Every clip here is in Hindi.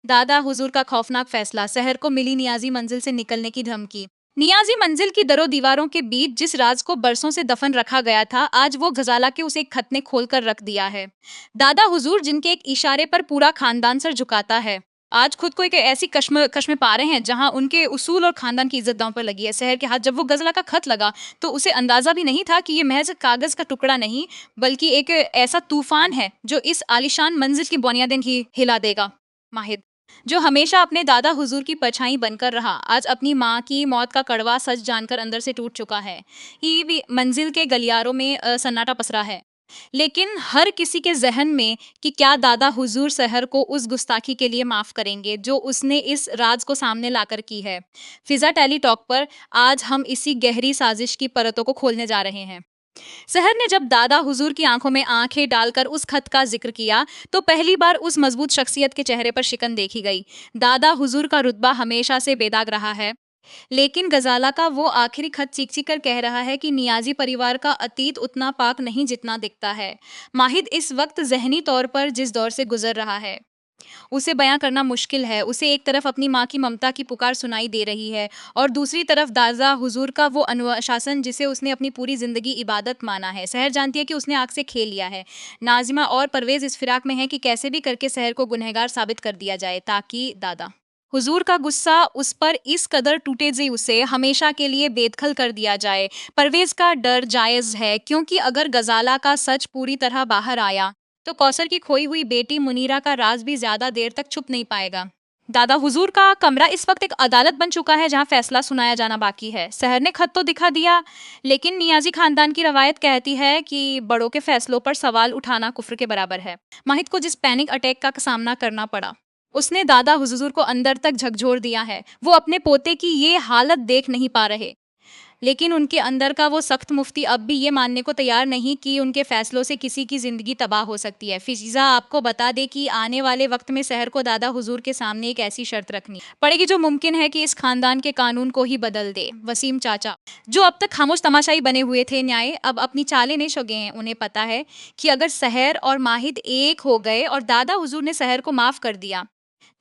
दादा हुजूर का खौफनाक फैसला, शहर को मिली नियाजी मंजिल से निकलने की धमकी। नियाजी मंजिल की दरों दीवारों के बीच जिस राज को बरसों से दफन रखा गया था, आज वो गजाला के उस एक खत ने खोलकर रख दिया है। दादा हुजूर जिनके एक इशारे पर पूरा खानदान सर झुकाता है, आज खुद को एक ऐसी कश्म में पा रहे हैं जहां उनके उसूल और खानदान की इज्जत दांव पर लगी है। शहर के हाथ जब वो गजला का खत लगा तो उसे अंदाजा भी नहीं था कि ये महज कागज का टुकड़ा नहीं, बल्कि एक ऐसा तूफान है जो इस आलीशान मंजिल की बुनियादें ही हिला देगा। माहिद, जो हमेशा अपने दादा हुजूर की परछाई बनकर रहा, आज अपनी माँ की मौत का कड़वा सच जानकर अंदर से टूट चुका है। ये भी मंजिल के गलियारों में सन्नाटा पसरा है, लेकिन हर किसी के जहन में कि क्या दादा हुजूर शहर को उस गुस्ताखी के लिए माफ करेंगे जो उसने इस राज को सामने लाकर की है। फिजा टेली टॉक पर आज हम इसी गहरी साजिश की परतों को खोलने जा रहे हैं। शहर ने जब दादा हुजूर की आंखों में आंखें डालकर उस खत का जिक्र किया, तो पहली बार उस मजबूत शख्सियत के चेहरे पर शिकन देखी गई। दादा हुजूर का रुतबा हमेशा से बेदाग रहा है, लेकिन गजाला का वो आखिरी खत चीख चीख कर कह रहा है कि नियाजी परिवार का अतीत उतना पाक नहीं जितना दिखता है। माहिद इस वक्त जहनी तौर पर जिस दौर से गुजर रहा है, उसे बयां करना मुश्किल है। उसे एक तरफ अपनी माँ की ममता की पुकार सुनाई दे रही है और दूसरी तरफ दादा हुजूर का वो अनुशासन जिसे उसने अपनी पूरी जिंदगी इबादत माना है। शहर जानती है कि उसने आग से खेल लिया है। नाजिमा और परवेज इस फिराक में है कि कैसे भी करके शहर को गुनहगार साबित कर दिया जाए, ताकि दादा हुजूर का गुस्सा उस पर इस कदर टूटे जी उसे हमेशा के लिए बेदखल कर दिया जाए। परवेज का डर जायज है, क्योंकि अगर गजाला का सच पूरी तरह बाहर आया तो कौसर की खोई हुई बेटी मुनीरा का राज भी ज्यादा देर तक छुप नहीं पाएगा। दादा हुजूर का कमरा इस वक्त एक अदालत बन चुका है जहां फैसला सुनाया जाना बाकी है। शहर ने खत तो दिखा दिया, लेकिन नियाजी खानदान की रवायत कहती है कि बड़ों के फैसलों पर सवाल उठाना कुफ्र के बराबर है। माहिद को जिस पैनिक अटैक का सामना करना पड़ा, उसने दादा हुजूर को अंदर तक झकझोर दिया है। वो अपने पोते की ये हालत देख नहीं पा रहे, लेकिन उनके अंदर का वो सख्त मुफ्ती अब भी ये मानने को तैयार नहीं कि उनके फैसलों से किसी की जिंदगी तबाह हो सकती है। फिजा आपको बता दे कि आने वाले वक्त में शहर को दादा हुजूर के सामने एक ऐसी शर्त रखनी पड़ेगी जो मुमकिन है कि इस खानदान के कानून को ही बदल दे। वसीम चाचा, जो अब तक खामोश तमाशाई बने हुए थे, न्याय अब अपनी चालें नहीं चुके हैं। उन्हें पता है कि अगर शहर और माहिद एक हो गए और दादा हुजूर ने शहर को माफ कर दिया,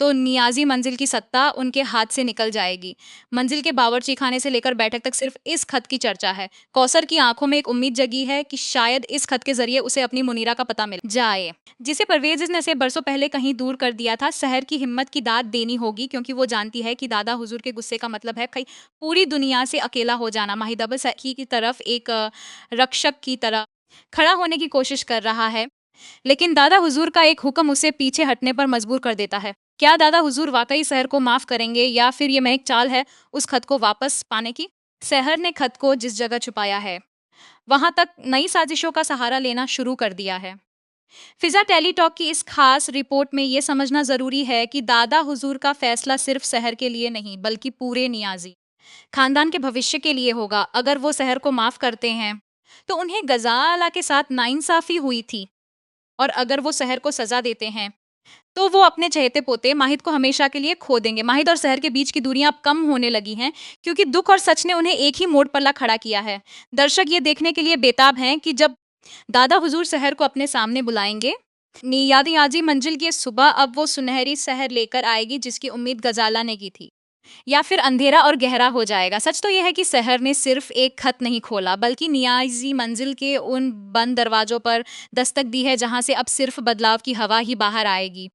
तो नियाजी मंजिल की सत्ता उनके हाथ से निकल जाएगी। मंजिल के बावर्ची खाने से लेकर बैठक तक सिर्फ इस खत की चर्चा है। कौसर की आंखों में एक उम्मीद जगी है कि शायद इस खत के जरिए उसे अपनी मुनीरा का पता मिल जाए, जिसे परवेज ने से बरसों पहले कहीं दूर कर दिया था। शहर की हिम्मत की दाद देनी होगी, क्योंकि वो जानती है कि दादा हुजूर के गुस्से का मतलब है कहीं पूरी दुनिया से अकेला हो जाना। माहिदब सखी की तरफ एक रक्षक की तरह खड़ा होने की कोशिश कर रहा है, लेकिन दादा हुजूर का एक हुक्म उसे पीछे हटने पर मजबूर कर देता है। क्या दादा हुजूर वाकई शहर को माफ करेंगे, या फिर ये महज चाल है उस खत को वापस पाने की? शहर ने खत को जिस जगह छुपाया है, वहां तक नई साजिशों का सहारा लेना शुरू कर दिया है। फिजा टेलीटॉक की इस खास रिपोर्ट में यह समझना जरूरी है कि दादा हुजूर का फैसला सिर्फ शहर के लिए नहीं, बल्कि पूरे नियाजी खानदान के भविष्य के लिए होगा। अगर वो शहर को माफ करते हैं तो उन्हें गजाला के साथ नाइंसाफी हुई थी, और अगर वो शहर को सजा देते हैं तो वो अपने चहेते पोते माहिद को हमेशा के लिए खो देंगे। माहिद और शहर के बीच की दूरियां अब कम होने लगी हैं, क्योंकि दुख और सच ने उन्हें एक ही मोड़ पर ला खड़ा किया है। दर्शक ये देखने के लिए बेताब हैं कि जब दादा हुजूर शहर को अपने सामने बुलाएंगे, नियादी आजी मंजिल की सुबह अब वो सुनहरी शहर लेकर आएगी जिसकी उम्मीद गजाला ने की थी, या फिर अंधेरा और गहरा हो जाएगा। सच तो यह है कि शहर ने सिर्फ एक खत नहीं खोला, बल्कि नियाजी मंजिल के उन बंद दरवाजों पर दस्तक दी है जहां से अब सिर्फ बदलाव की हवा ही बाहर आएगी।